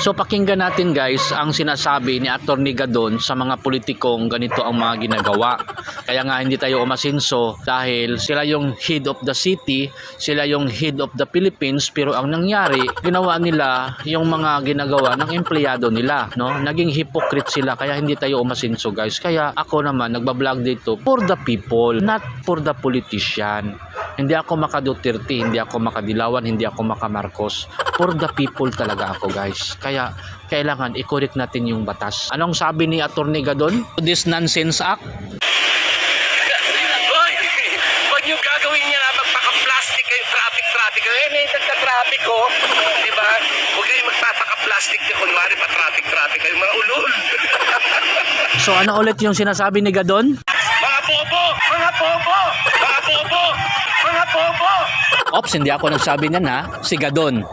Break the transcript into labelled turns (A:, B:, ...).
A: So pakinggan natin guys ang sinasabi ni Attorney Gadon sa mga politikong ganito ang mga ginagawa. Kaya nga hindi tayo umasinso dahil sila yung head of the city, sila yung head of the Philippines, pero ang nangyari, ginawa nila yung mga ginagawa ng empleyado nila, no? Naging hypocrite sila kaya hindi tayo umasinso guys. Kaya ako naman nagbablog dito for the people, not for the politician. Hindi ako maka Duterte, hindi ako maka Dilawan, hindi ako maka Marcos. For the people talaga ako guys. Kaya kailangan i-correct natin yung batas. Anong sabi ni Attorney Gadon? This nonsense act.
B: Hoy! Huwag nyo gagawin niya na magpaka-plastic kayo, traffic kayo. Nagka-traffic ko, di ba? Huwag kayo magpapaka-plastic niya. Kunwari pa-traffic kayo, mga ulol.
A: So ano ulit yung sinasabi ni Gadon?
B: Mga popo! Mga popo! Mga popo! Mga popo!
A: Ops, hindi ako nagsabi niyan ha. Si Gadon.